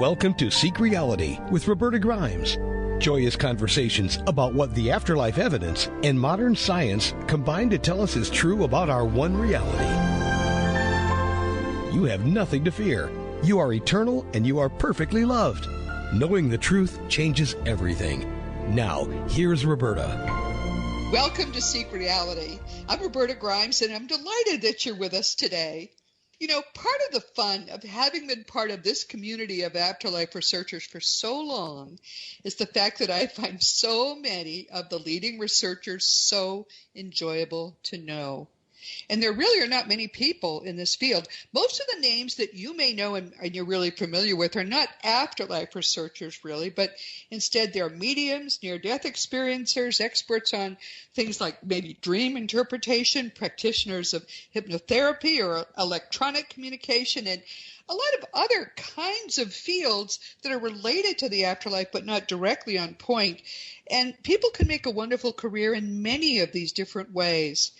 Welcome to Seek Reality with Roberta Grimes. Joyous conversations about what the afterlife evidence and modern science combine to tell us is true about our one reality. You have nothing to fear. You are eternal and you are perfectly loved. Knowing the truth changes everything. Now, here's Roberta. Welcome to Seek Reality. I'm Roberta Grimes, and I'm delighted that you're with us today. You know, part of the fun of having been part of this community of afterlife researchers for so long is the fact that I find so many of the leading researchers so enjoyable to know. And there really are not many people in this field. Most of the names that you may know and you're really familiar with are not afterlife researchers, really, but instead they're mediums, near-death experiencers, experts on things like maybe dream interpretation, practitioners of hypnotherapy or electronic communication, and a lot of other kinds of fields that are related to the afterlife but not directly on point. And people can make a wonderful career in many of these different ways.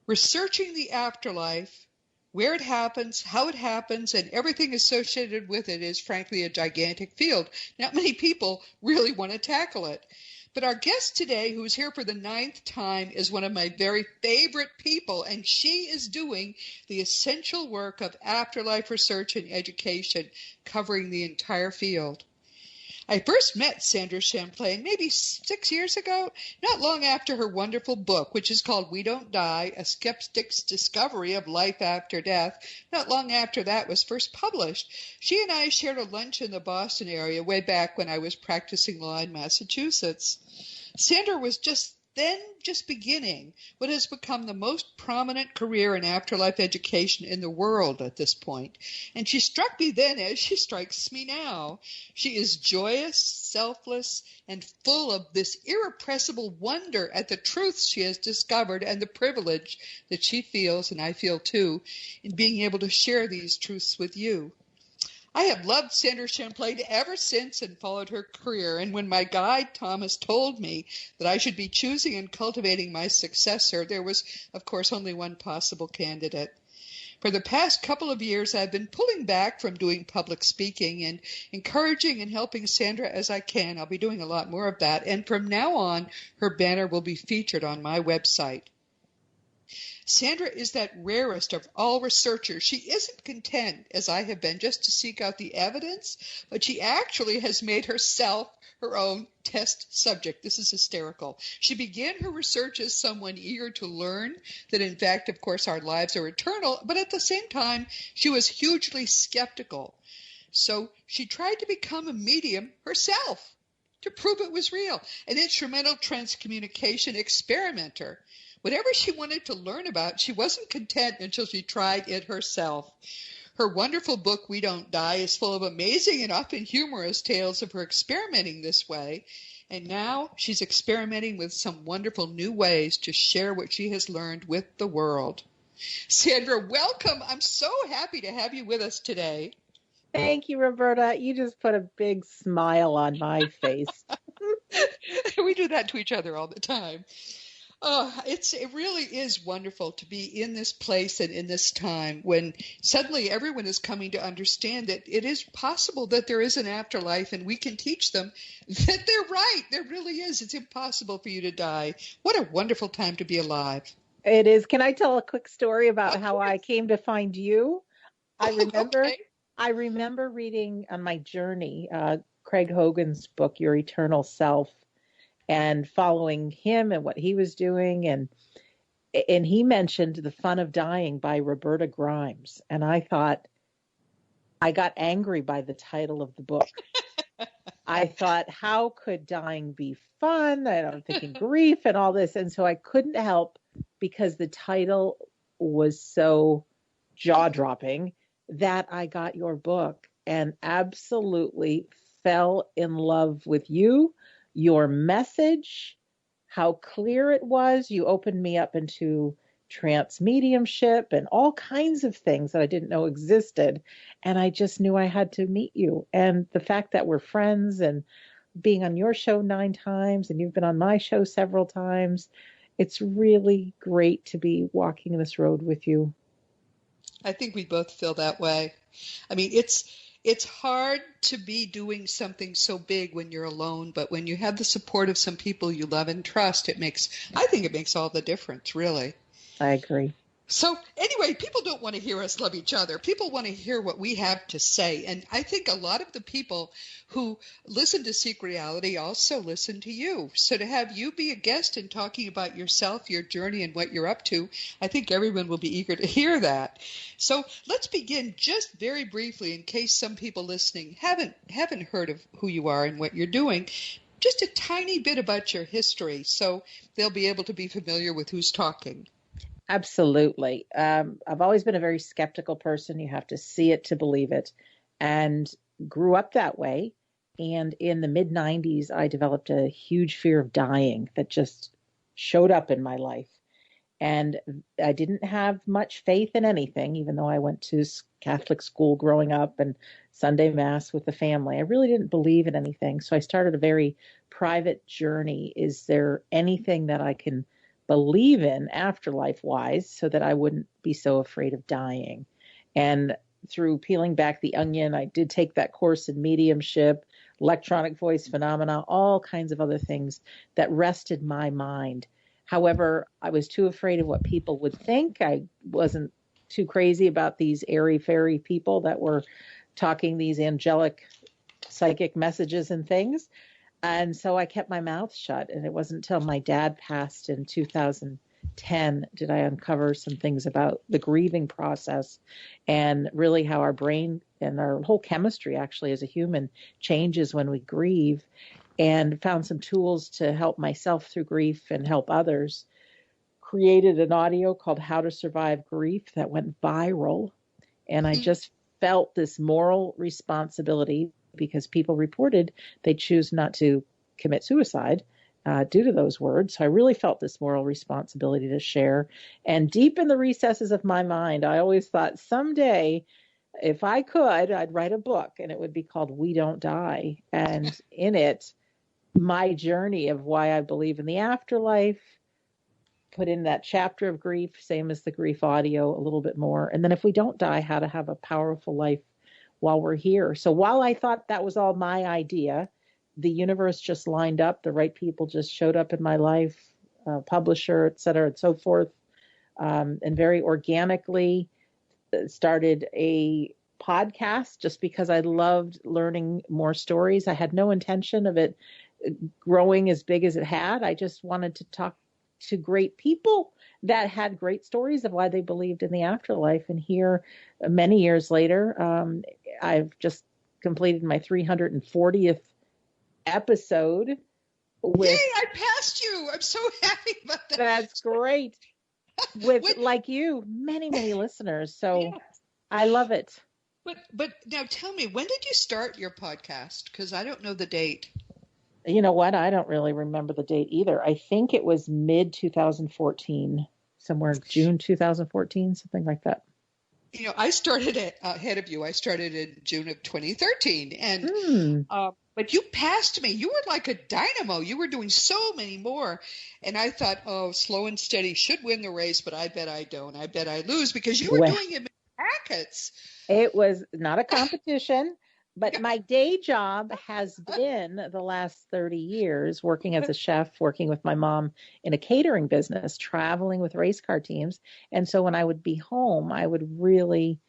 Researching the afterlife, where it happens, how it happens, and everything associated with it is frankly a gigantic field. Not many people really want to tackle it. But our guest today, who is here for the 9th time, is one of my very favorite people, and she is doing the essential work of afterlife research and education, covering the entire field. I first met Sandra Champlain maybe 6 years ago, not long after her wonderful book, which is called We Don't Die, A Skeptic's Discovery of Life After Death. Not long after that was first published. She and I shared a lunch in the Boston area way back when I was practicing law in Massachusetts. Sandra was just beginning what has become the most prominent career in afterlife education in the world at this point. And she struck me then as she strikes me now. She is joyous, selfless, and full of this irrepressible wonder at the truths she has discovered and the privilege that she feels, and I feel too, in being able to share these truths with you. I have loved Sandra Champlain ever since and followed her career, and when my guide Thomas told me that I should be choosing and cultivating my successor, there was, of course, only one possible candidate. For the past couple of years, I've been pulling back from doing public speaking and encouraging and helping Sandra as I can. I'll be doing a lot more of that, and from now on, her banner will be featured on my website. Sandra is that rarest of all researchers. She isn't content, as I have been, just to seek out the evidence, but she actually has made herself her own test subject. This is hysterical. She began her research as someone eager to learn that, in fact, of course, our lives are eternal, but at the same time, she was hugely skeptical. So she tried to become a medium herself to prove it was real, an instrumental transcommunication experimenter. Whatever she wanted to learn about, she wasn't content until she tried it herself. Her wonderful book, We Don't Die, is full of amazing and often humorous tales of her experimenting this way. And now she's experimenting with some wonderful new ways to share what she has learned with the world. Sandra, welcome. I'm so happy to have you with us today. Thank you, Roberta. You just put a big smile on my face. We do that to each other all the time. Oh, it really is wonderful to be in this place and in this time when suddenly everyone is coming to understand that it is possible that there is an afterlife, and we can teach them that they're right. There really is. It's impossible for you to die. What a wonderful time to be alive. It is. Can I tell a quick story about how I came to find you? I remember reading on my journey Craig Hogan's book, Your Eternal Self, and following him and what he was doing. And he mentioned The Fun of Dying by Roberta Grimes. And I thought, I got angry by the title of the book. I thought, how could dying be fun? I'm thinking grief and all this. And so I couldn't help, because the title was so jaw-dropping, that I got your book and absolutely fell in love with you, your message, how clear it was. You opened me up into trance mediumship and all kinds of things that I didn't know existed. And I just knew I had to meet you. And the fact that we're friends and being on your show 9 times and you've been on my show several times, it's really great to be walking this road with you. I think we both feel that way. I mean, it's It's hard to be doing something so big when you're alone, but when you have the support of some people you love and trust, I think it makes all the difference, really. I agree. So anyway, people don't want to hear us love each other. People want to hear what we have to say. And I think a lot of the people who listen to Seek Reality also listen to you. So to have you be a guest and talking about yourself, your journey, and what you're up to, I think everyone will be eager to hear that. So let's begin just very briefly, in case some people listening haven't heard of who you are and what you're doing. Just a tiny bit about your history so they'll be able to be familiar with who's talking. Absolutely. I've always been a very skeptical person. You have to see it to believe it, and grew up that way. And in the mid-90s, I developed a huge fear of dying that just showed up in my life. And I didn't have much faith in anything, even though I went to Catholic school growing up and Sunday Mass with the family. I really didn't believe in anything. So I started a very private journey. Is there anything that I can believe in afterlife wise so that I wouldn't be so afraid of dying? And through peeling back the onion, I did take that course in mediumship, electronic voice phenomena, all kinds of other things that rested my mind. However, I was too afraid of what people would think. I wasn't too crazy about these airy-fairy people that were talking these angelic psychic messages and things. And so I kept my mouth shut. And it wasn't until my dad passed in 2010 did I uncover some things about the grieving process and really how our brain and our whole chemistry actually as a human changes when we grieve, and found some tools to help myself through grief and help others. Created an audio called How to Survive Grief that went viral. And I just felt this moral responsibility because people reported they choose not to commit suicide due to those words. So I really felt this moral responsibility to share. And deep in the recesses of my mind, I always thought someday, if I could, I'd write a book and it would be called We Don't Die. And in it, my journey of why I believe in the afterlife, put in that chapter of grief, same as the grief audio, a little bit more. And then if we don't die, how to have a powerful life while we're here. So while I thought that was all my idea, the universe just lined up. The right people just showed up in my life, publisher, et cetera, and so forth. And very organically started a podcast just because I loved learning more stories. I had no intention of it growing as big as it had. I just wanted to talk to great people that had great stories of why they believed in the afterlife. And here, many years later, I've just completed my 340th episode. Yay, I passed you. I'm so happy about that. That's great. With, like you, many, many listeners. So yes. I love it. But now tell me, when did you start your podcast? Because I don't know the date. You know what? I don't really remember the date either. I think it was mid 2014, somewhere June 2014, something like that. You know, I started ahead of you. I started in June of 2013. And but you passed me. You were like a dynamo. You were doing so many more. And I thought, oh, slow and steady should win the race, but I bet I don't. I bet I lose because you were doing it in packets. It was not a competition. But my day job has been the last 30 years working as a chef, working with my mom in a catering business, traveling with race car teams. And so when I would be home, I would really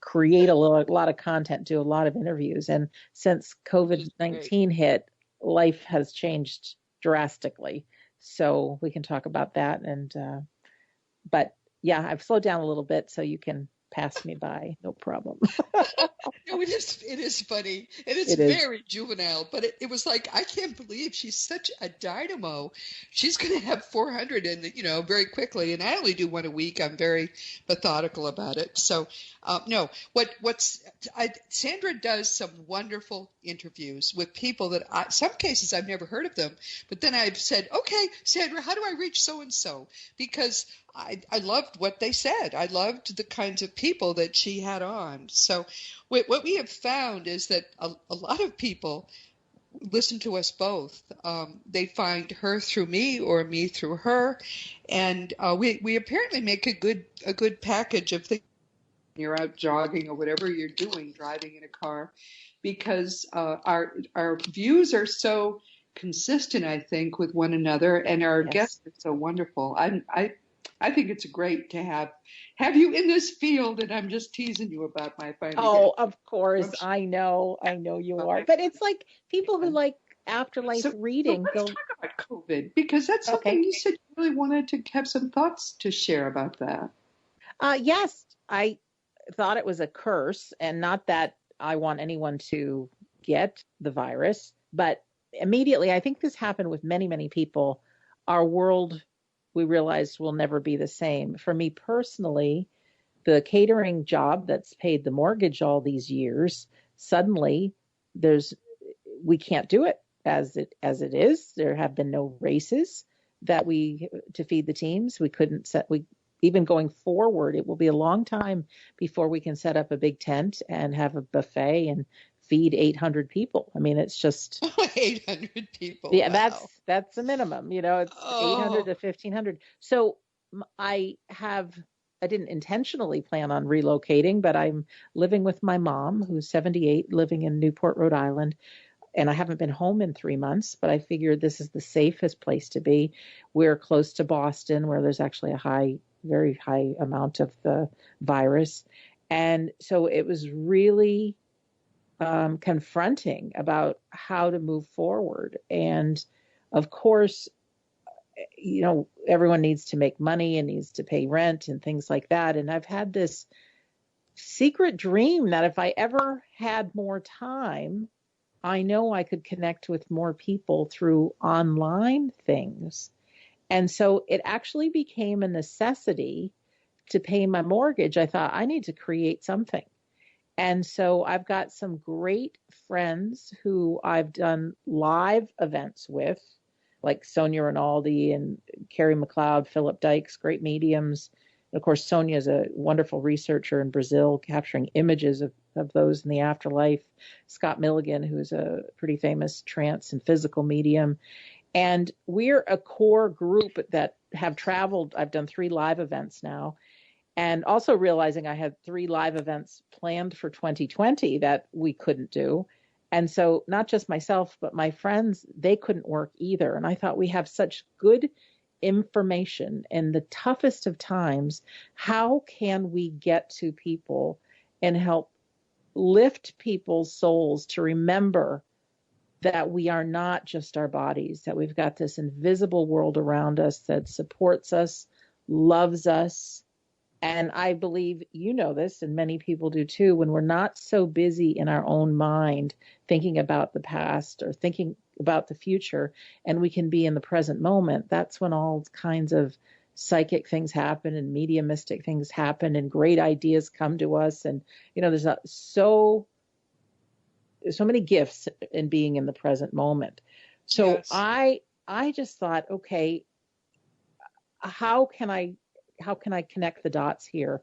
create a lot of content, do a lot of interviews. And since COVID-19 hit, life has changed drastically. So we can talk about that. And but yeah, I've slowed down a little bit so you can pass me by, no problem. No, it is funny. It is very juvenile, but it was like, I can't believe she's such a dynamo. She's going to have 400 very quickly. And I only do one a week. I'm very methodical about it. So, no, Sandra does some wonderful interviews with people that some cases I've never heard of them, but then I've said, okay, Sandra, how do I reach so-and-so? Because I loved what they said. I loved the kinds of people that she had on. So what we have found is that a lot of people listen to us both. They find her through me or me through her. And we apparently make a good package of things you're out jogging or whatever you're doing, driving in a car, because our views are so consistent, I think, with one another, and our Yes. guests are so wonderful. I think it's great to have you in this field, and I'm just teasing you about my finally Oh, getting. of course. I know you are. But it's like people who like afterlife So reading let's go, talk about COVID, because that's okay. something you said you really wanted to have some thoughts to share about that. Yes, I thought it was a curse, and not that I want anyone to get the virus, but immediately, I think this happened with many, many people. Our world, we realized, will never be the same. For me personally, the catering job that's paid the mortgage all these years, suddenly there's we can't do it as it is. There have been no races that we to feed the teams. We couldn't set we even going forward, it will be a long time before we can set up a big tent and have a buffet and feed 800 people. I mean, it's just 800 people. yeah, Wow. that's the minimum. It's 800 Oh, to 1500. So I have I didn't intentionally plan on relocating, but I'm living with my mom, who's 78, living in Newport, Rhode Island, and I haven't been home in 3 months, but I figured this is the safest place to be. We're close to Boston, where there's actually very high amount of the virus. And so it was really confronting about how to move forward. And of course, everyone needs to make money and needs to pay rent and things like that. And I've had this secret dream that if I ever had more time, I know I could connect with more people through online things. And so it actually became a necessity to pay my mortgage. I thought I need to create something. And so I've got some great friends who I've done live events with, like Sonia Rinaldi and Carrie McLeod, Philip Dykes, great mediums. And of course, Sonia is a wonderful researcher in Brazil, capturing images of those in the afterlife. Scott Milligan, who's a pretty famous trance and physical medium. And we're a core group that have traveled. I've done 3 live events now. And also realizing I had 3 live events planned for 2020 that we couldn't do. And so not just myself, but my friends, they couldn't work either. And I thought we have such good information in the toughest of times. How can we get to people and help lift people's souls to remember that we are not just our bodies, that we've got this invisible world around us that supports us, loves us. And I believe you know this, and many people do too, when we're not so busy in our own mind thinking about the past or thinking about the future, and we can be in the present moment, that's when all kinds of psychic things happen and mediumistic things happen and great ideas come to us. And, there's so many gifts in being in the present moment. So yes. I just thought, okay, how can I connect the dots here?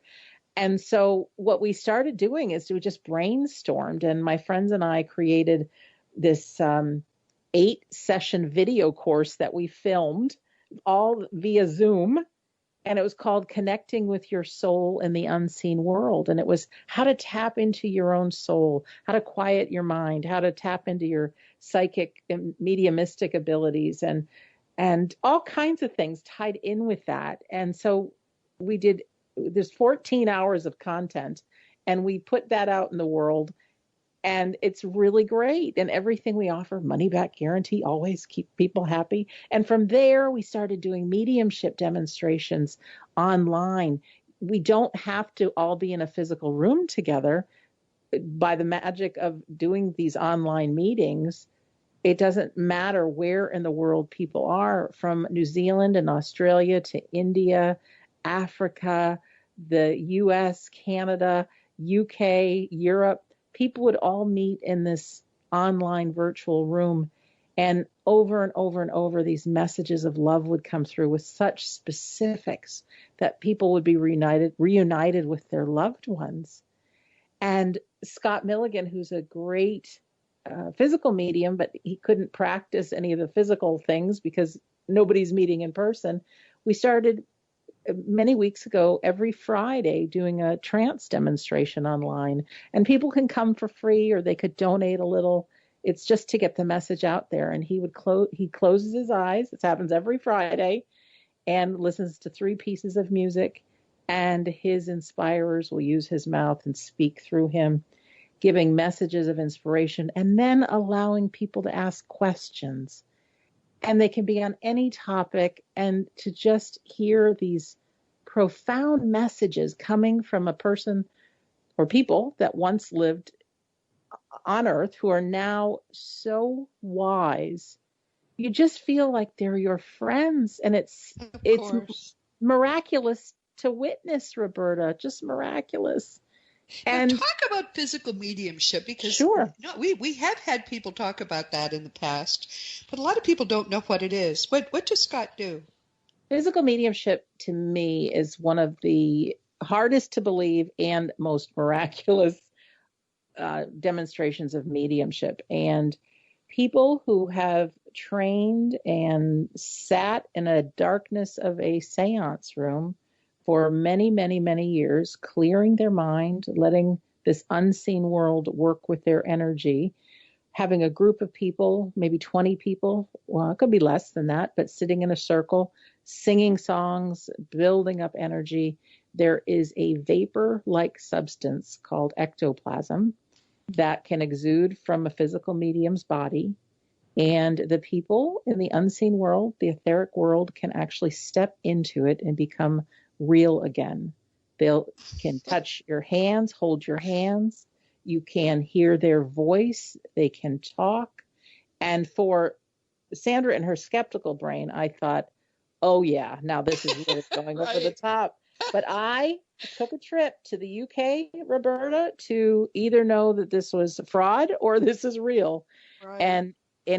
And so what we started doing is we just brainstormed, and my friends and I created this 8-session video course that we filmed all via Zoom. And it was called Connecting with Your Soul in the Unseen World. And it was how to tap into your own soul, how to quiet your mind, how to tap into your psychic and mediumistic abilities, and all kinds of things tied in with that. And so there's 14 hours of content, and we put that out in the world, and it's really great. And everything we offer, money back guarantee, always keep people happy. And from there, we started doing mediumship demonstrations online. We don't have to all be in a physical room together. By the magic of doing these online meetings, it doesn't matter where in the world people are, from New Zealand and Australia to India, Africa, the US, Canada, UK, Europe. People would all meet in this online virtual room, and over, these messages of love would come through with such specifics that people would be reunited with their loved ones. And Scott Milligan, who's a great physical medium, but he couldn't practice any of the physical things because nobody's meeting in person. We started many weeks ago, every Friday, doing a trance demonstration online. And people can come for free or they could donate a little. It's just to get the message out there. And he closes his eyes. This happens every Friday, and listens to 3 pieces of music. And his inspirers will use his mouth and speak through him, giving messages of inspiration, and then allowing people to ask questions. And they can be on any topic, and to just hear these profound messages coming from a person or people that once lived on Earth who are now so wise. You just feel like they're your friends, and it's miraculous to witness, Roberta, just miraculous. And now talk about physical mediumship, because sure. We have had people talk about that in the past, but a lot of people don't know what it is. What does Scott do? Physical mediumship, to me, is one of the hardest to believe and most miraculous demonstrations of mediumship. And people who have trained and sat in a darkness of a seance room for many, many, many years, clearing their mind, letting this unseen world work with their energy, having a group of people, maybe 20 people, well, it could be less than that, but sitting in a circle, singing songs, building up energy. There is a vapor-like substance called ectoplasm that can exude from a physical medium's body. And the people in the unseen world, the etheric world, can actually step into it and become real again. They can touch your hands, hold your hands. You can hear their voice. They can talk. And for Sandra and her skeptical brain, I thought, oh yeah, now this is really going over the top. But I took a trip to the UK, Roberta, to either know that this was fraud or this is real. Right. And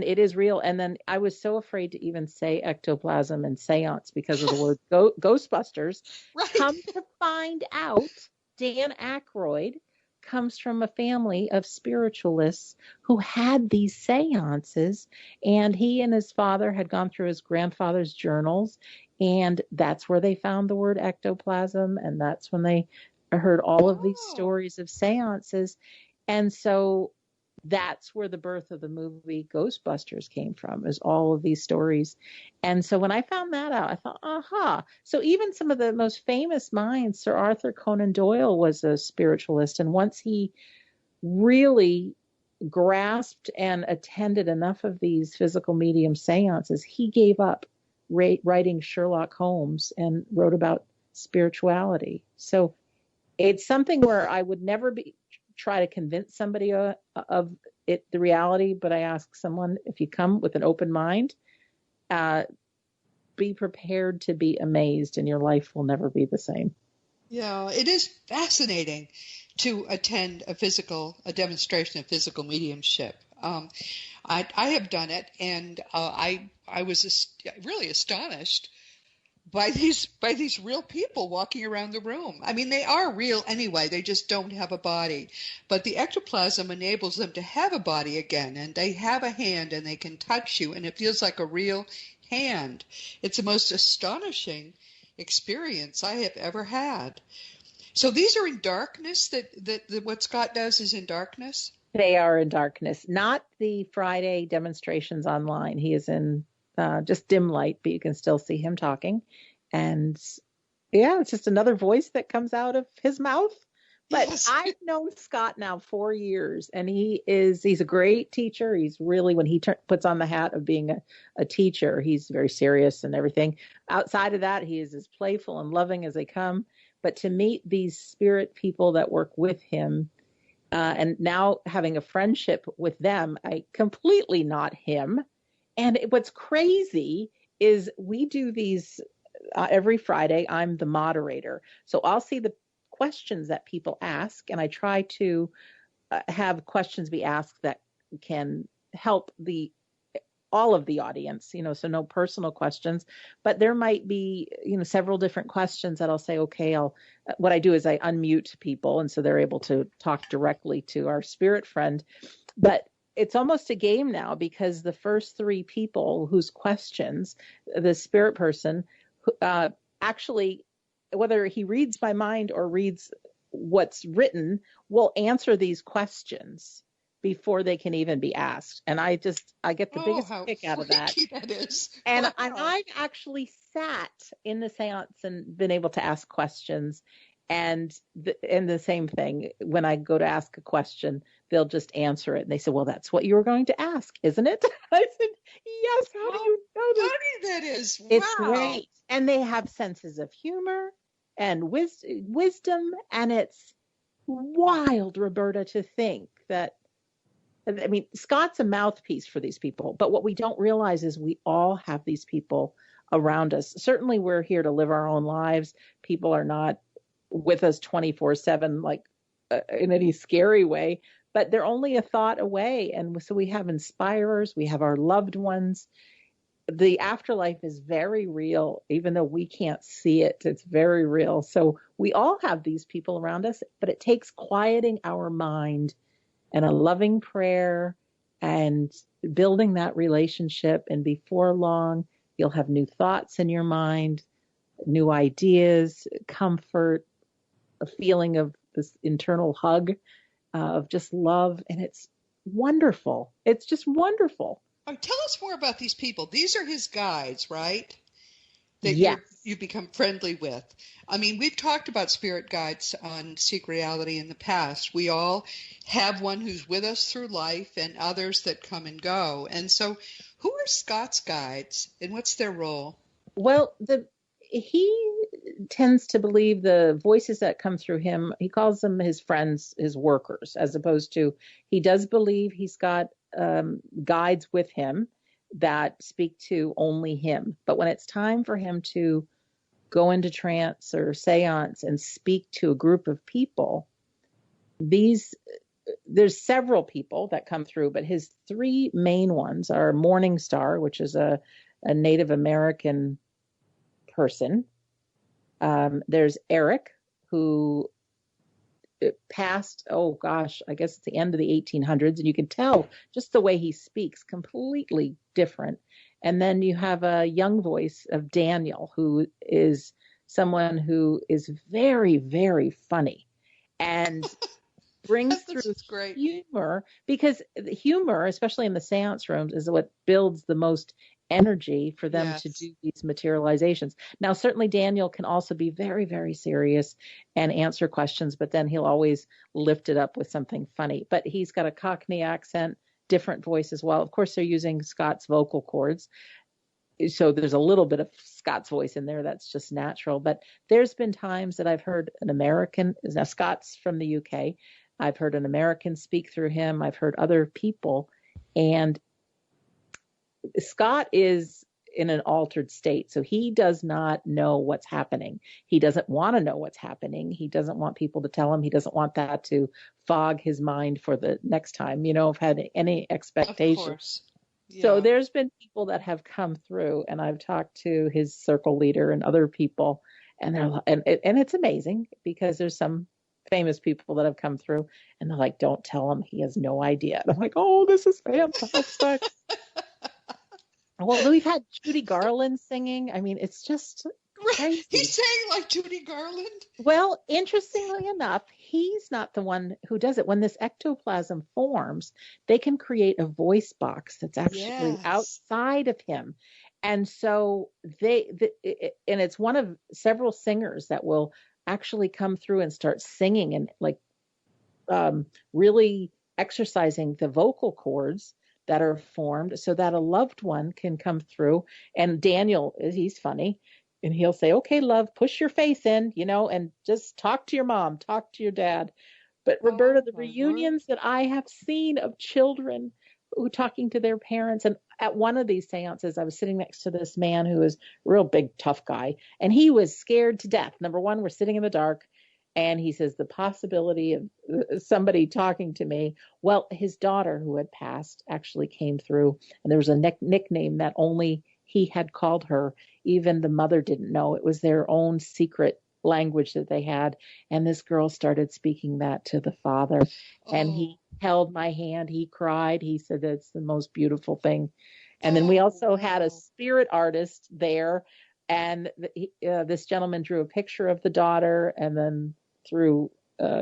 it is real. And then I was so afraid to even say ectoplasm and seance because of the word Ghostbusters. Right. Come to find out, Dan Aykroyd comes from a family of spiritualists who had these seances, and he and his father had gone through his grandfather's journals, and that's where they found the word ectoplasm, and that's when they heard all of these stories of seances. And so that's where the birth of the movie Ghostbusters came from, is all of these stories. And so when I found that out, I thought, aha. So even some of the most famous minds, Sir Arthur Conan Doyle was a spiritualist. And once he really grasped and attended enough of these physical medium seances, he gave up writing Sherlock Holmes and wrote about spirituality. So it's something where I would never try to convince somebody of it, the reality, but I ask someone, if you come with an open mind, be prepared to be amazed, and your life will never be the same. Yeah, it is fascinating to attend a demonstration of physical mediumship. I have done it, and I was really astonished by these real people walking around the room. I mean, they are real anyway. They just don't have a body. But the ectoplasm enables them to have a body again, and they have a hand, and they can touch you, and it feels like a real hand. It's the most astonishing experience I have ever had. So these are in darkness, that what Scott does is in darkness? They are in darkness. Not the Friday demonstrations online. He is in just dim light, but you can still see him talking. And yeah, it's just another voice that comes out of his mouth. But yes. I've known Scott now 4 years, and he's a great teacher. He's really, when he puts on the hat of being a teacher, he's very serious and everything. Outside of that, he is as playful and loving as they come. But to meet these spirit people that work with him, and now having a friendship with them, I completely not him. And what's crazy is we do these every Friday. I'm the moderator. So I'll see the questions that people ask, and I try to have questions be asked that can help all of the audience, so no personal questions, but there might be, several different questions that I'll say, okay, what I do is I unmute people, and so they're able to talk directly to our spirit friend. But it's almost a game now, because the first 3 people whose questions, the spirit person actually whether he reads my mind or reads what's written, will answer these questions before they can even be asked. And I get the biggest kick out of that. That is. And, Wow. and I've actually sat in the seance and been able to ask questions. And the same thing, when I go to ask a question, they'll just answer it. And they say, well, that's what you were going to ask, isn't it? I said, yes. How do you know this? Funny that is. Wow. It's great. And they have senses of humor and wisdom. And it's wild, Roberta, to think that, I mean, Scott's a mouthpiece for these people. But what we don't realize is we all have these people around us. Certainly we're here to live our own lives. People are not with us 24/7, like in any scary way, but they're only a thought away. And so we have inspirers, we have our loved ones. The afterlife is very real, even though we can't see it. It's very real. So we all have these people around us, but it takes quieting our mind and a loving prayer and building that relationship. And before long, you'll have new thoughts in your mind, new ideas, comfort, a feeling of this internal hug of just love. And it's wonderful. It's just wonderful. Tell us more about these people. These are his guides, right? That yes. you become friendly with. I mean, we've talked about spirit guides on Seek Reality in the past. We all have one who's with us through life and others that come and go. And so who are Scott's guides and what's their role? Well, he tends to believe the voices that come through him, he calls them his friends, his workers, as opposed to, he does believe he's got guides with him that speak to only him. But when it's time for him to go into trance or seance and speak to a group of people, there's several people that come through, but his three main ones are Morning Star, which is a Native American person. There's Eric, who passed, I guess it's the end of the 1800s, and you can tell just the way he speaks, completely different. And then you have a young voice of Daniel, who is someone who is very, very funny and brings through humor, because the humor, especially in the seance rooms, is what builds the most energy for them to do these materializations. Now, certainly Daniel can also be very, very serious and answer questions, but then he'll always lift it up with something funny. But he's got a Cockney accent, different voice as well. Of course, they're using Scott's vocal cords, so there's a little bit of Scott's voice in there that's just natural. But there's been times that I've heard an American, now Scott's from the UK, I've heard an American speak through him, I've heard other people, and Scott is in an altered state, so he does not know what's happening. He doesn't want to know what's happening. He doesn't want people to tell him. He doesn't want that to fog his mind for the next time, have had any expectations. Of course. Yeah. So there's been people that have come through, and I've talked to his circle leader and other people, and it's amazing, because there's some famous people that have come through, and they're like, don't tell him, he has no idea. And I'm like, oh, this is fantastic. Well, we've had Judy Garland singing. I mean, it's just crazy. He's saying like Judy Garland? Well, interestingly enough, he's not the one who does it. When this ectoplasm forms, they can create a voice box that's actually outside of him. And so and it's one of several singers that will actually come through and start singing and like really exercising the vocal cords that are formed so that a loved one can come through. And Daniel, he's funny, and he'll say, okay, love, push your face in, and just talk to your mom, talk to your dad. But Roberta, the reunions that I have seen of children who talking to their parents, and at one of these seances, I was sitting next to this man who was a real big, tough guy, and he was scared to death. Number one, we're sitting in the dark. And he says, the possibility of somebody talking to me. Well, his daughter, who had passed, actually came through. And there was a nickname that only he had called her. Even the mother didn't know. It was their own secret language that they had. And this girl started speaking that to the father. Oh. And he held my hand. He cried. He said, it's the most beautiful thing. And then we also had a spirit artist there And this gentleman drew a picture of the daughter, and then through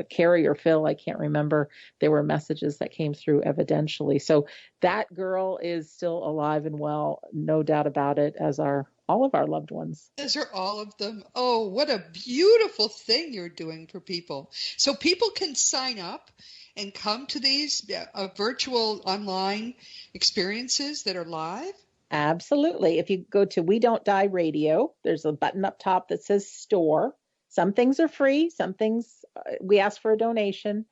Carrie or Phil, I can't remember, there were messages that came through evidentially. So that girl is still alive and well, no doubt about it, as are all of our loved ones. Those are all of them. Oh, what a beautiful thing you're doing for people. So people can sign up and come to these virtual online experiences that are live? Absolutely. If you go to We Don't Die Radio, there's a button up top that says store. Some things are free. Some things we ask for a donation.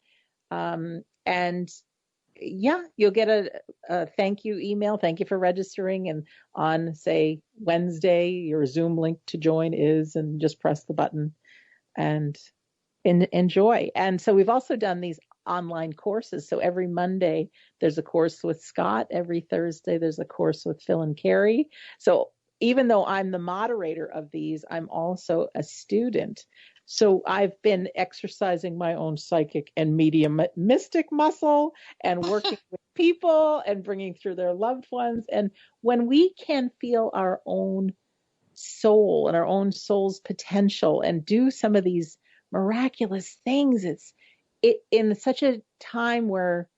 And yeah, you'll get a thank you email. Thank you for registering. And on, say, Wednesday, your Zoom link to join is, and just press the button and enjoy. And so we've also done these online courses. So every Monday, there's a course with Scott. Every Thursday, there's a course with Phil and Carrie. So even though I'm the moderator of these, I'm also a student. So I've been exercising my own psychic and medium mystic muscle and working with people and bringing through their loved ones. And when we can feel our own soul and our own soul's potential and do some of these miraculous things, it's in such a time where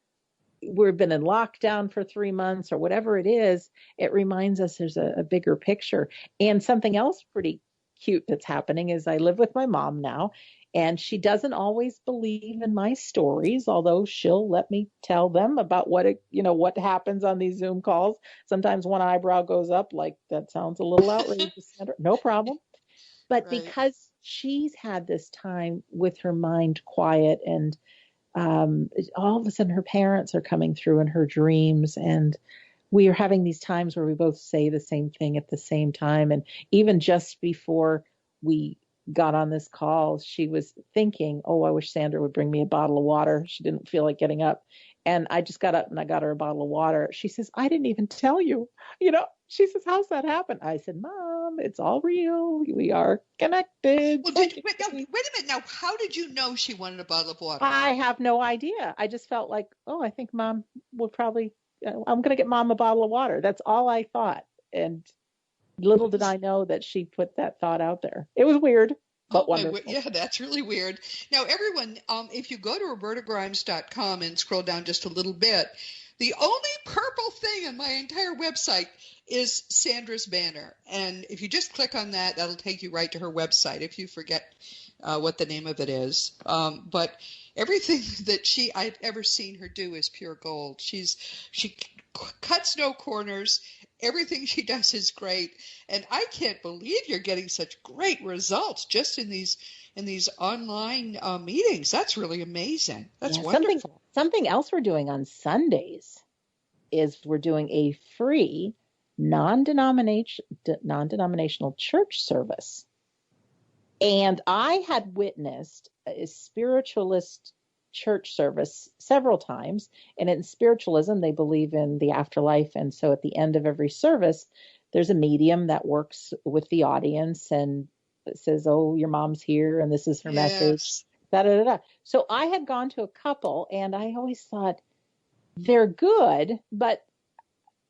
we've been in lockdown for 3 months or whatever it is, it reminds us there's a bigger picture. And something else pretty cute that's happening is I live with my mom now, and she doesn't always believe in my stories, although she'll let me tell them about what happens on these Zoom calls. Sometimes one eyebrow goes up, like, that sounds a little outrageous. No problem. But right. Because she's had this time with her mind quiet, and all of a sudden her parents are coming through in her dreams, and we are having these times where we both say the same thing at the same time. And even just before we got on this call, she was thinking, oh, I wish Sandra would bring me a bottle of water. She didn't feel like getting up. And I just got up and I got her a bottle of water. She says, I didn't even tell you. She says, how's that happen? I said, Mom, it's all real. We are connected. Well, wait a minute. Now, how did you know she wanted a bottle of water? I have no idea. I just felt like, I think Mom will probably, I'm going to get Mom a bottle of water. That's all I thought. And little did I know that she put that thought out there. It was weird, but wonderful. Yeah, that's really weird. Now, everyone, if you go to robertagrimes.com and scroll down just a little bit, the only purple thing on my entire website is Sandra's banner. And if you just click on that, that'll take you right to her website if you forget what the name of it is. But everything that I've ever seen her do is pure gold. She cuts no corners. Everything she does is great. And I can't believe you're getting such great results just in these online meetings. That's really amazing. That's wonderful. Something else we're doing on Sundays is we're doing a free non-denominational church service. And I had witnessed a spiritualist church service several times. And in spiritualism, they believe in the afterlife. And so at the end of every service, there's a medium that works with the audience and says, oh, your mom's here and this is her message. Da, da, da, da. So I had gone to a couple, and I always thought they're good, but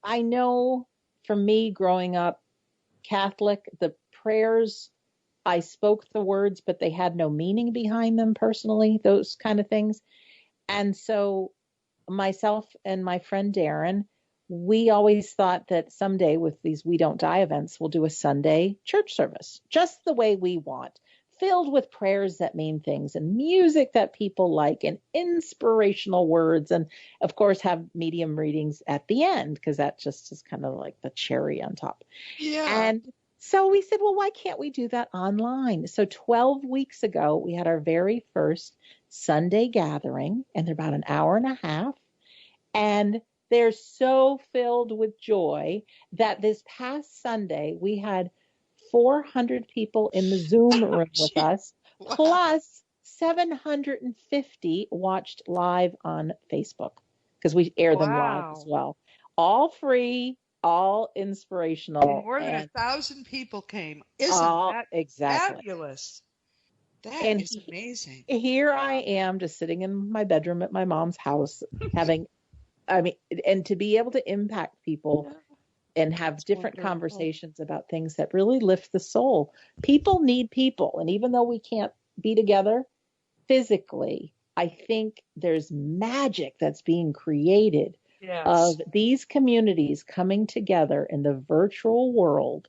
I know from me growing up Catholic, the prayers, I spoke the words, but they had no meaning behind them personally, those kind of things. And so myself and my friend Darren, we always thought that someday with these We Don't Die events, we'll do a Sunday church service, just the way we want, filled with prayers that mean things and music that people like and inspirational words. And of course, have medium readings at the end, because that just is kind of like the cherry on top. Yeah. And so we said, well, why can't we do that online? So 12 weeks ago, we had our very first Sunday gathering, and they're about an hour and a half. And they're so filled with joy that this past Sunday, we had 400 people in the Zoom room with us, plus 750 watched live on Facebook, because we air them live as well. All free, all inspirational. More than 1,000 people came. Isn't that fabulous? That is amazing. Here I am just sitting in my bedroom at my mom's house and to be able to impact people and have That's different wonderful. conversations about things that really lift the soul. People need people. And even though we can't be together physically, I think there's magic that's being created of these communities coming together in the virtual world.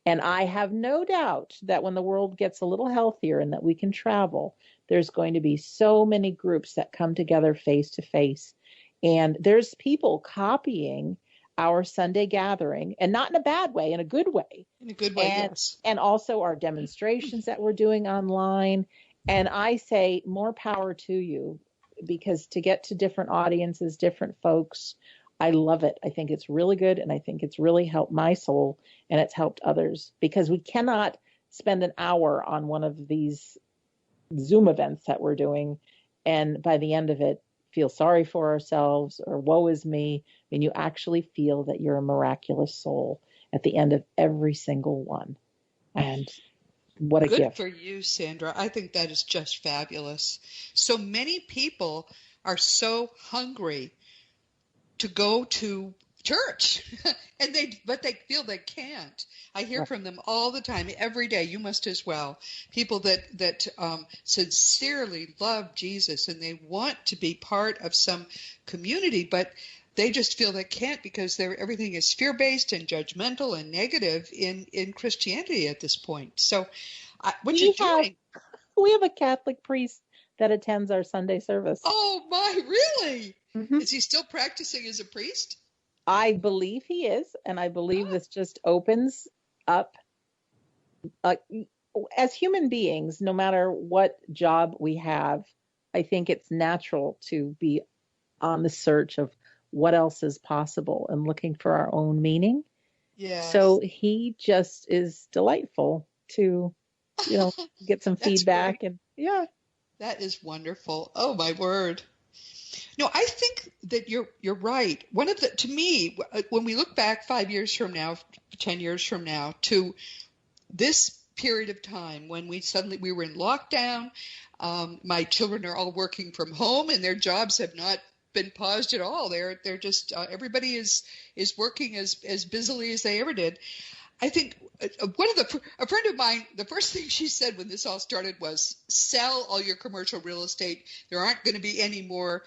And I have no doubt that when the world gets a little healthier and that we can travel, there's going to be so many groups that come together face to face. And there's people copying our Sunday gathering, and not in a bad way, in a good way. In a good way, yes. And also our demonstrations that we're doing online. And I say more power to you, because to get to different audiences, different folks, I love it. I think it's really good. And I think it's really helped my soul, and it's helped others, because we cannot spend an hour on one of these Zoom events that we're doing, and by the end of it, feel sorry for ourselves or woe is me. I mean, you actually feel that you're a miraculous soul at the end of every single one. And what a Good gift. for you, Sandra. I think that is just fabulous. So many people are so hungry to go to church, but they feel they can't. I hear from them all the time, every day. You must as well. People that sincerely love Jesus, and they want to be part of some community, but they just feel they can't, because everything is fear-based and judgmental and negative in Christianity at this point. So what you're doing. We have a Catholic priest that attends our Sunday service. Oh my, really? Mm-hmm. Is he still practicing as a priest? I believe he is, and I believe this just opens up. As human beings, no matter what job we have, I think it's natural to be on the search of what else is possible and looking for our own meaning. Yes. So he just is delightful to, get some feedback. Great. And yeah. That is wonderful. Oh my word. No, I think that you're right. To me, when we look back 5 years from now, 10 years from now, to this period of time when we were in lockdown, my children are all working from home, and their jobs have not been paused at all. They're just everybody is working as busily as they ever did. I think a friend of mine, the first thing she said when this all started was, sell all your commercial real estate. There aren't going to be any more,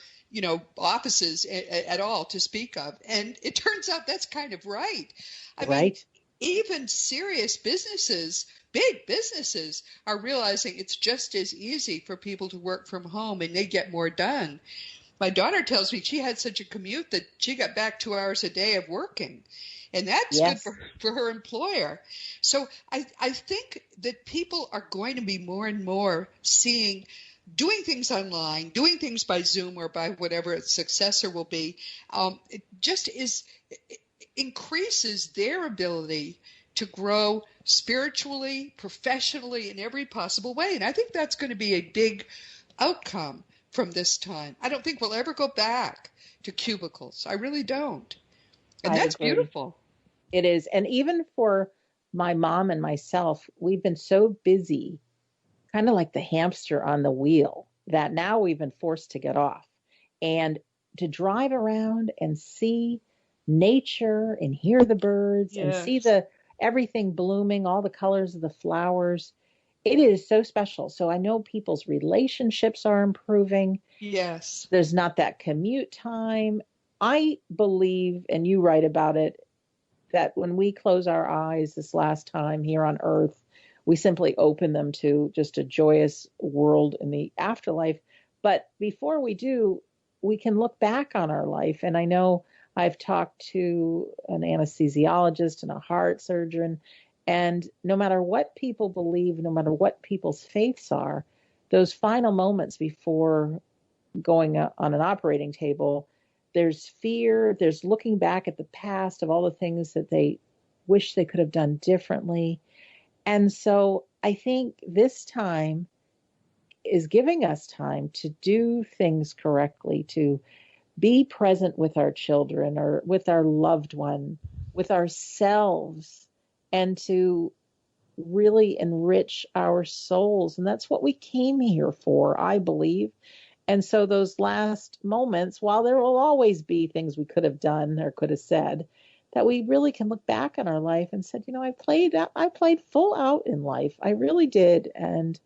offices at all to speak of. And it turns out that's kind of right. I mean, even serious businesses, big businesses, are realizing it's just as easy for people to work from home, and they get more done. My daughter tells me she had such a commute that she got back 2 hours a day of working. And that's good for her employer. So I think that people are going to be more and more doing things online, doing things by Zoom or by whatever its successor will be. It increases their ability to grow spiritually, professionally, in every possible way. And I think that's going to be a big outcome from this time. I don't think we'll ever go back to cubicles. I really don't. And that's beautiful. It is. And even for my mom and myself, we've been so busy, kind of like the hamster on the wheel, that now we've been forced to get off. And to drive around and see nature and hear the birds and see everything blooming, all the colors of the flowers, it is so special. So I know people's relationships are improving. Yes. There's not that commute time. I believe, and you write about it, that when we close our eyes this last time here on earth, we simply open them to just a joyous world in the afterlife. But before we do, we can look back on our life. And I know I've talked to an anesthesiologist and a heart surgeon, and no matter what people believe, no matter what people's faiths are, those final moments before going on an operating table, there's fear, there's looking back at the past of all the things that they wish they could have done differently. And so I think this time is giving us time to do things correctly, to be present with our children or with our loved one, with ourselves, and to really enrich our souls. And that's what we came here for, I believe. And so those last moments, while there will always be things we could have done or could have said, that we really can look back on our life and said, I played full out in life. I really did. And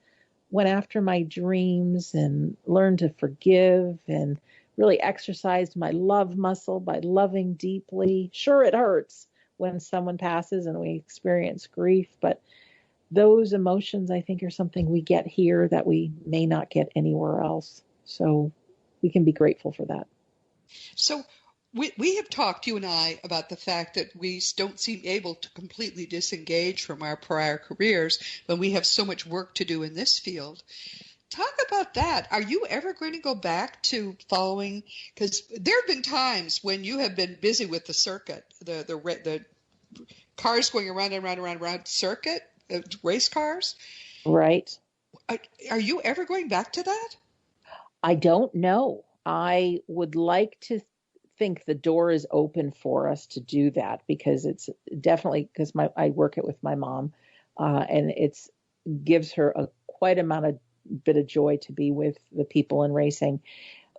went after my dreams and learned to forgive and really exercised my love muscle by loving deeply. Sure, it hurts when someone passes and we experience grief, but those emotions, I think, are something we get here that we may not get anywhere else. So we can be grateful for that. So we have talked, you and I, about the fact that we don't seem able to completely disengage from our prior careers when we have so much work to do in this field. Talk about that. Are you ever going to go back to following? Because there have been times when you have been busy with the circuit, the cars going around and around circuit, race cars. Right. Are you ever going back to that? I don't know. I would like to think the door is open for us to do that, because it's definitely, because I work it with my mom, and it's gives her a quite amount of bit of joy to be with the people in racing.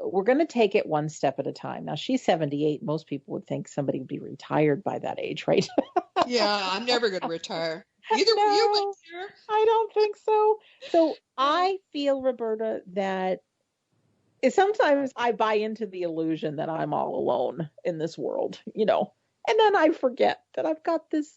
We're going to take it one step at a time. Now, she's 78. Most people would think somebody would be retired by that age, right? Yeah, I'm never going to retire. Neither will you, my dear. I don't think so. So I feel, Roberta, that sometimes I buy into the illusion that I'm all alone in this world, and then I forget that I've got this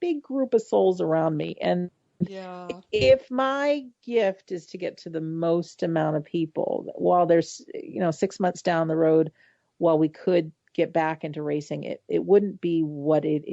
big group of souls around me. And yeah, if my gift is to get to the most amount of people, while there's, 6 months down the road, while we could get back into racing, it wouldn't be what it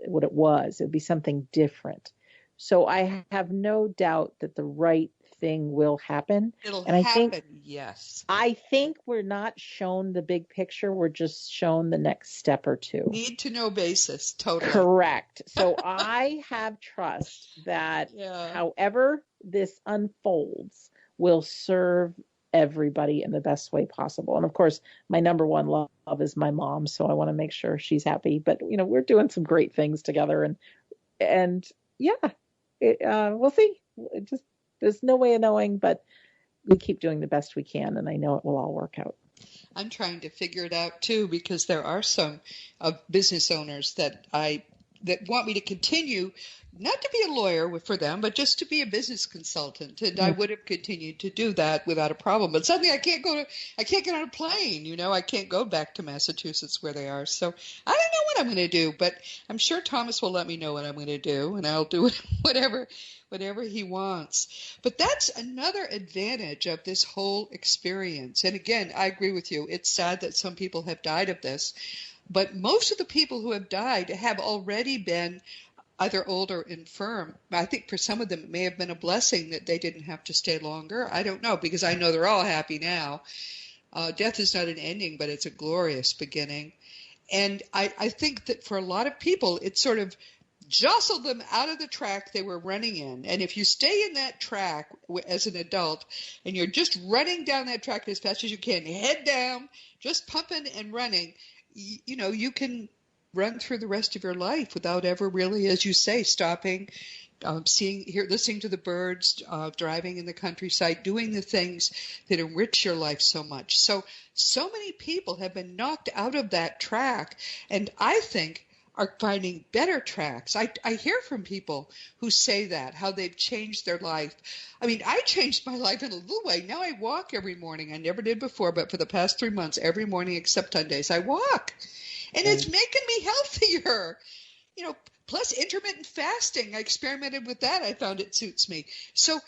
was. It would be something different. So I have no doubt that the right thing will happen. It'll and happen, yes. I think we're not shown the big picture. We're just shown the next step or two. Need to know basis, totally. Correct. So I have trust that however this unfolds will serve everybody in the best way possible. And of course, my number one love is my mom. So I want to make sure she's happy. But, we're doing some great things together. And we'll see. There's no way of knowing, but we keep doing the best we can, and I know it will all work out. I'm trying to figure it out too, because there are some business owners that want me to continue, not to be a lawyer for them, but just to be a business consultant. And I would have continued to do that without a problem. But suddenly I can't get on a plane, I can't go back to Massachusetts where they are. So I don't know what I'm going to do, but I'm sure Thomas will let me know what I'm going to do, and I'll do whatever he wants. But that's another advantage of this whole experience. And again, I agree with you. It's sad that some people have died of this, but most of the people who have died have already been either old or infirm. I think for some of them it may have been a blessing that they didn't have to stay longer. I don't know, because I know they're all happy now. Death is not an ending, but it's a glorious beginning. And I think that for a lot of people, it sort of jostled them out of the track they were running in. And if you stay in that track as an adult and you're just running down that track as fast as you can, head down, just pumping and running, you can run through the rest of your life without ever really, as you say, stopping, listening to the birds, driving in the countryside, doing the things that enrich your life so much. So many people have been knocked out of that track, and I think are finding better tracks. I hear from people who say that, how they've changed their life. I mean, I changed my life in a little way. Now I walk every morning. I never did before, but for the past 3 months, every morning except Sundays, I walk. And it's making me healthier. Plus intermittent fasting. I experimented with that. I found it suits me. So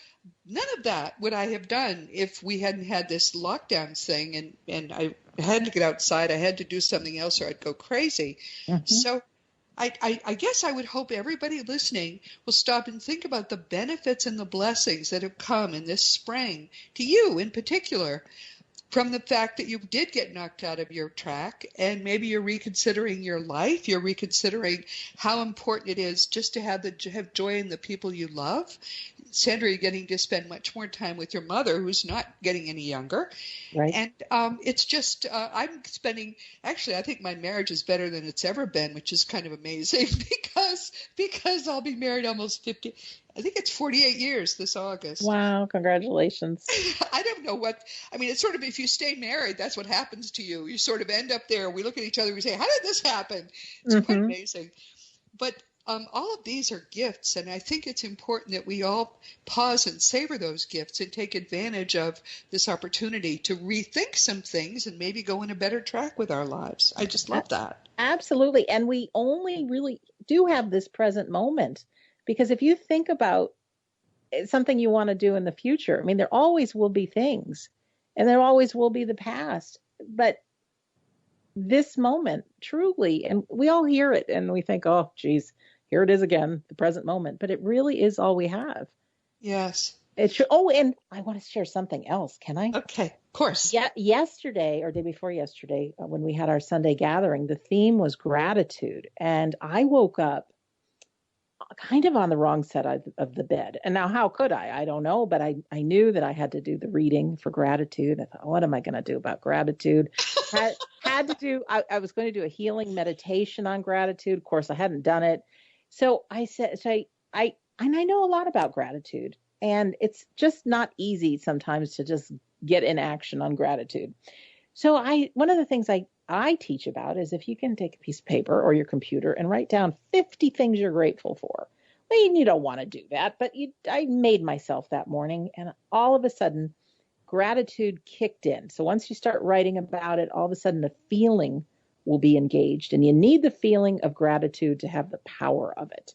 none of that would I have done if we hadn't had this lockdown thing, and I had to get outside. I had to do something else or I'd go crazy. Mm-hmm. So I guess I would hope everybody listening will stop and think about the benefits and the blessings that have come in this spring, to you in particular, from the fact that you did get knocked out of your track, and maybe you're reconsidering your life. You're reconsidering how important it is just to have joy in the people you love. Sandra, you're getting to spend much more time with your mother, who's not getting any younger. Right. And it's just, I'm spending, actually, I think my marriage is better than it's ever been, which is kind of amazing because I'll be married almost 50, I think it's 48 years this August. Wow, congratulations. I don't know it's sort of, if you stay married, that's what happens to you. You sort of end up there. We look at each other and we say, how did this happen? It's quite amazing. But all of these are gifts, and I think it's important that we all pause and savor those gifts and take advantage of this opportunity to rethink some things and maybe go in a better track with our lives. I just love that. Absolutely. And we only really do have this present moment, because if you think about something you want to do in the future, I mean, there always will be things, and there always will be the past, but this moment truly, and we all hear it and we think, oh, geez, here it is again, the present moment. But it really is all we have. Yes. And I want to share something else. Can I? Okay, of course. Yeah. Yesterday, or day before yesterday, when we had our Sunday gathering, the theme was gratitude. And I woke up kind of on the wrong side of the bed. And now how could I? I don't know. But I knew that I had to do the reading for gratitude. I thought, what am I going to do about gratitude? I was going to do a healing meditation on gratitude. Of course, I hadn't done it. So I said, I know a lot about gratitude, and it's just not easy sometimes to just get in action on gratitude. So one of the things I teach about is if you can take a piece of paper or your computer and write down 50 things you're grateful for. Well, you don't want to do that, but I made myself that morning, and all of a sudden gratitude kicked in. So once you start writing about it, all of a sudden the feeling will be engaged, and you need the feeling of gratitude to have the power of it.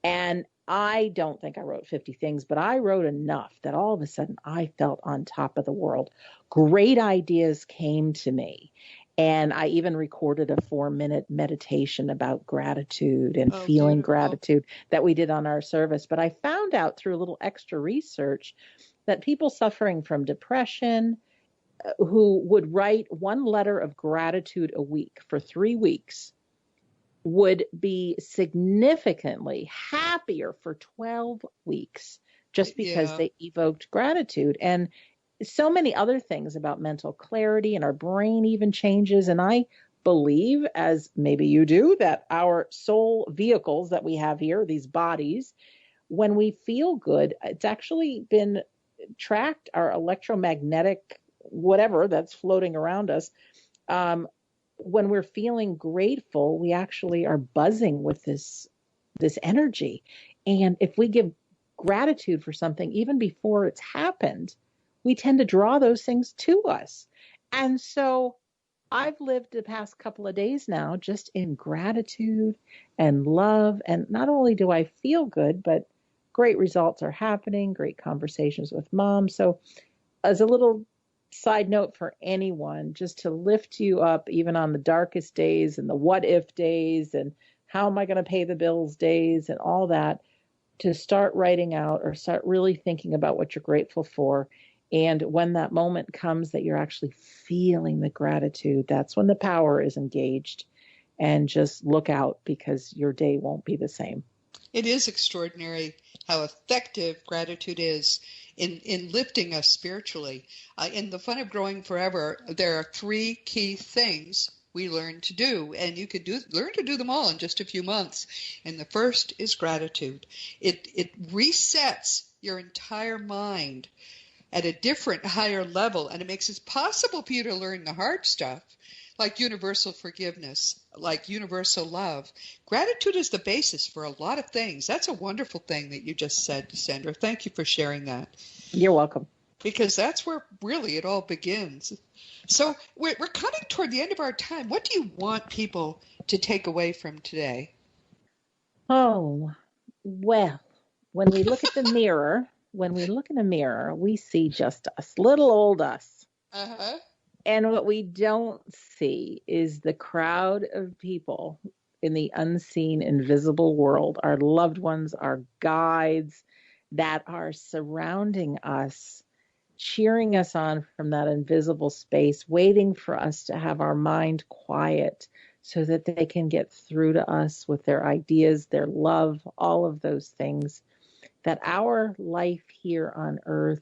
And I don't think I wrote 50 things, but I wrote enough that all of a sudden I felt on top of the world. Great ideas came to me. And I even recorded a 4-minute meditation about gratitude and feeling gratitude that we did on our service. But I found out through a little extra research that people suffering from depression, who would write one letter of gratitude a week for 3 weeks, would be significantly happier for 12 weeks just because they evoked gratitude. And so many other things about mental clarity, and our brain even changes. And I believe, as maybe you do, that our soul vehicles that we have here, these bodies, when we feel good, it's actually been tracked, our electromagnetic whatever that's floating around us. When we're feeling grateful, we actually are buzzing with this energy. And if we give gratitude for something, even before it's happened, we tend to draw those things to us. And so I've lived the past couple of days now just in gratitude and love. And not only do I feel good, but great results are happening, great conversations with mom. So as a little side note for anyone, just to lift you up even on the darkest days and the what if days and how am I going to pay the bills days and all that, to start writing out or start really thinking about what you're grateful for. And when that moment comes that you're actually feeling the gratitude, that's when the power is engaged. And just look out, because your day won't be the same. It is extraordinary how effective gratitude is in lifting us spiritually. In the Fun of Growing Forever, there are 3 key things we learn to do, and you could learn to do them all in just a few months. And the first is gratitude. It resets your entire mind at a different, higher level, and it makes it possible for you to learn the hard stuff, like universal forgiveness, like universal love. Gratitude is the basis for a lot of things. That's a wonderful thing that you just said, Sandra. Thank you for sharing that. You're welcome. Because that's where really it all begins. So we're coming toward the end of our time. What do you want people to take away from today? Oh, well, when we look at the mirror, we see just us, little old us. Uh-huh. And what we don't see is the crowd of people in the unseen, invisible world, our loved ones, our guides that are surrounding us, cheering us on from that invisible space, waiting for us to have our mind quiet so that they can get through to us with their ideas, their love, all of those things. that our life here on earth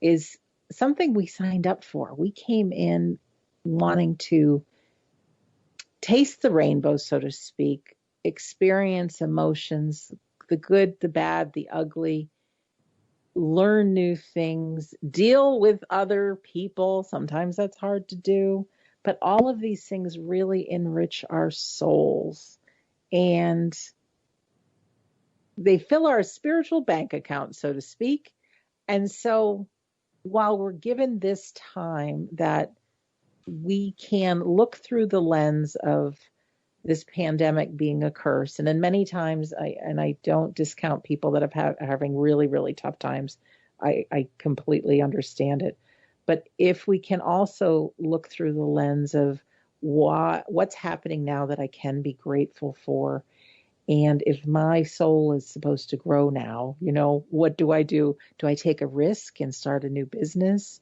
is something we signed up for. We came in wanting to taste the rainbow, so to speak, experience emotions, the good, the bad, the ugly, learn new things, deal with other people. Sometimes that's hard to do, but all of these things really enrich our souls, and they fill our spiritual bank account, so to speak. And so while we're given this time that we can look through the lens of this pandemic being a curse, and then many times, I don't discount people that are having really, really tough times. I completely understand it. But if we can also look through the lens of what's happening now that I can be grateful for, and if my soul is supposed to grow now, what do I do? Do I take a risk and start a new business?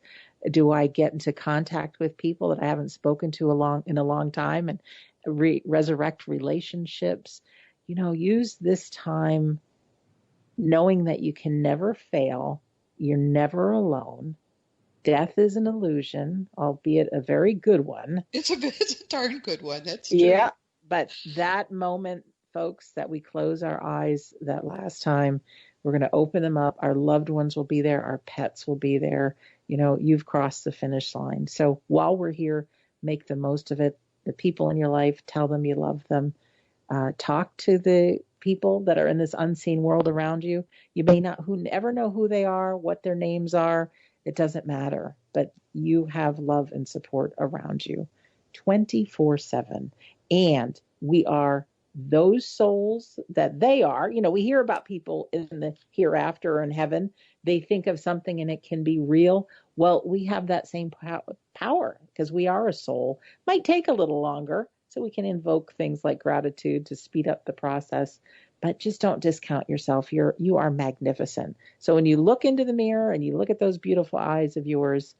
Do I get into contact with people that I haven't spoken to in a long time and resurrect relationships? Use this time knowing that you can never fail. You're never alone. Death is an illusion, albeit a very good one. It's a darn good one. That's true. Yeah, but that moment, folks, that we close our eyes that last time, we're going to open them up. Our loved ones will be there. Our pets will be there. You've crossed the finish line. So while we're here, make the most of it. The people in your life, tell them you love them. Talk to the people that are in this unseen world around you. You may not ever know who they are, what their names are. It doesn't matter. But you have love and support around you 24/7. And we are those souls that they are. We hear about people in the hereafter or in heaven. They think of something and it can be real. Well, we have that same power because we are a soul. Might take a little longer, so we can invoke things like gratitude to speed up the process. But just don't discount yourself. You are magnificent. So when you look into the mirror and you look at those beautiful eyes of yours,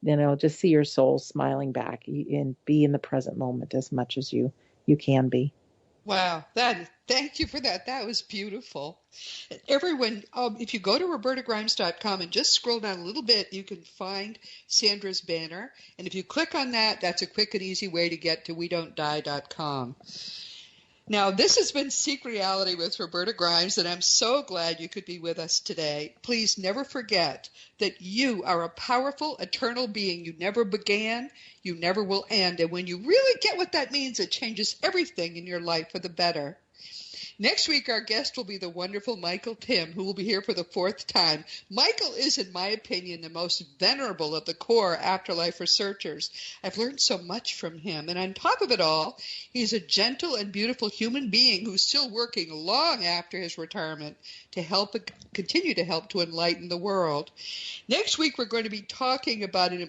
just see your soul smiling back and be in the present moment as much as you can be. Wow, thank you for that. That was beautiful. Everyone, if you go to robertagrimes.com and just scroll down a little bit, you can find Sandra's banner. And if you click on that, that's a quick and easy way to get to wedon'tdie.com. Now, this has been Seek Reality with Roberta Grimes, and I'm so glad you could be with us today. Please never forget that you are a powerful, eternal being. You never began, you never will end. And when you really get what that means, it changes everything in your life for the better. Next week, our guest will be the wonderful Michael Tim, who will be here for the 4th time. Michael is, in my opinion, the most venerable of the core afterlife researchers. I've learned so much from him. And on top of it all, he's a gentle and beautiful human being who's still working long after his retirement to continue to help to enlighten the world. Next week, we're going to be talking about an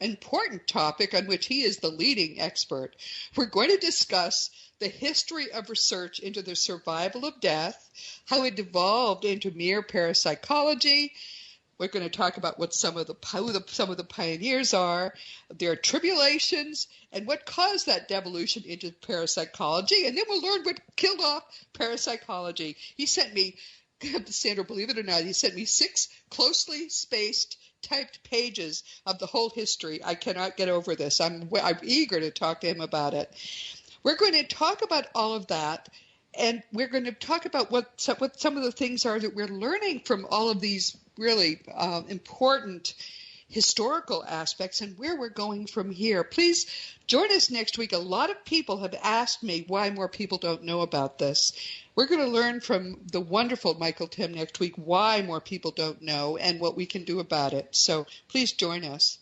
important topic on which he is the leading expert. We're going to discuss the history of research into the survival of death, how it evolved into mere parapsychology. We're going to talk about what some of the pioneers are, their tribulations, and what caused that devolution into parapsychology. And then we'll learn what killed off parapsychology. He sent me, Sandra, believe it or not, he sent me 6 closely spaced typed pages of the whole history. I cannot get over this. I'm eager to talk to him about it. We're going to talk about all of that, and we're going to talk about what some of the things are that we're learning from all of these really important historical aspects and where we're going from here. Please join us next week. A lot of people have asked me why more people don't know about this. We're going to learn from the wonderful Michael Tim next week why more people don't know and what we can do about it. So please join us.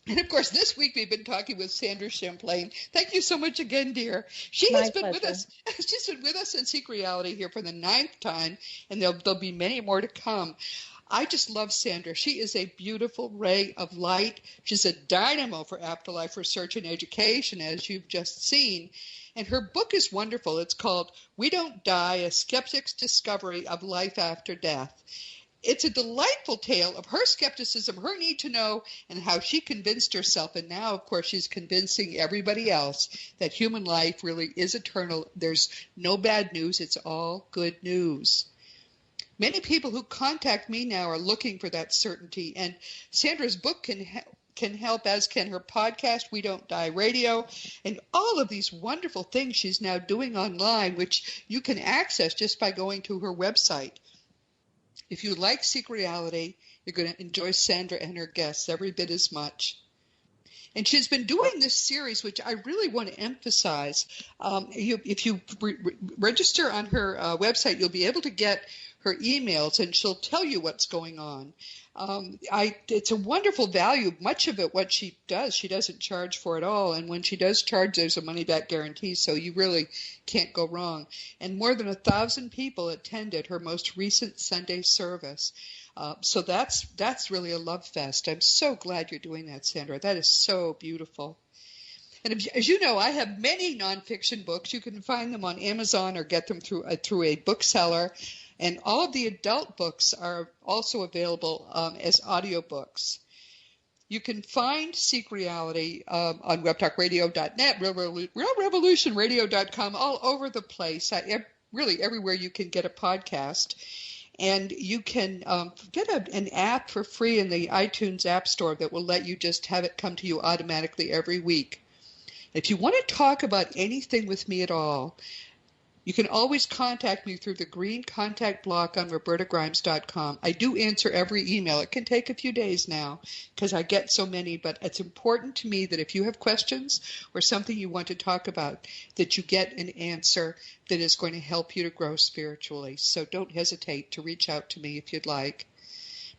And, of course, this week we've been talking with Sandra Champlain. Thank you so much again, dear. She has been with us. She's been with us in Seek Reality here for the 9th time, and there'll be many more to come. I just love Sandra. She is a beautiful ray of light. She's a dynamo for afterlife research and education, as you've just seen. And her book is wonderful. It's called We Don't Die, A Skeptic's Discovery of Life After Death. It's a delightful tale of her skepticism, her need to know, and how she convinced herself. And now, of course, she's convincing everybody else that human life really is eternal. There's no bad news. It's all good news. Many people who contact me now are looking for that certainty, and Sandra's book can help, as can her podcast, We Don't Die Radio, and all of these wonderful things she's now doing online, which you can access just by going to her website. If you like Seek Reality, you're going to enjoy Sandra and her guests every bit as much. And she's been doing this series, which I really want to emphasize. If you register on her website, you'll be able to get her emails, and she'll tell you what's going on. It's a wonderful value. Much of it, what she does, she doesn't charge for at all. And when she does charge, there's a money-back guarantee, so you really can't go wrong. And more than 1,000 people attended her most recent Sunday service. So that's really a love fest. I'm so glad you're doing that, Sandra. That is so beautiful. And as you know, I have many nonfiction books. You can find them on Amazon or get them through a bookseller. And all of the adult books are also available as audiobooks. You can find Seek Reality on webtalkradio.net, realrevolutionradio.com, all over the place, really everywhere you can get a podcast. And you can get an app for free in the iTunes App Store that will let you just have it come to you automatically every week. If you want to talk about anything with me at all, you can always contact me through the green contact block on robertagrimes.com. I do answer every email. It can take a few days now because I get so many, but it's important to me that if you have questions or something you want to talk about, that you get an answer that is going to help you to grow spiritually. So don't hesitate to reach out to me if you'd like.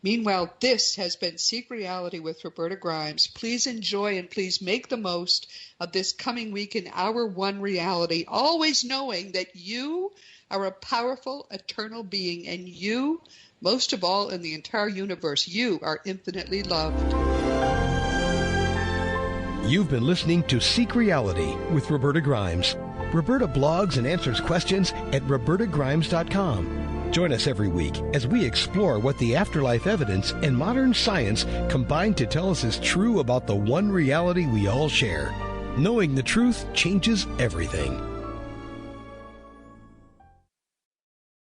Meanwhile, this has been Seek Reality with Roberta Grimes. Please enjoy and please make the most of this coming week in our one reality, always knowing that you are a powerful, eternal being, and you, most of all in the entire universe, you are infinitely loved. You've been listening to Seek Reality with Roberta Grimes. Roberta blogs and answers questions at robertagrimes.com. Join us every week as we explore what the afterlife evidence and modern science combine to tell us is true about the one reality we all share. Knowing the truth changes everything.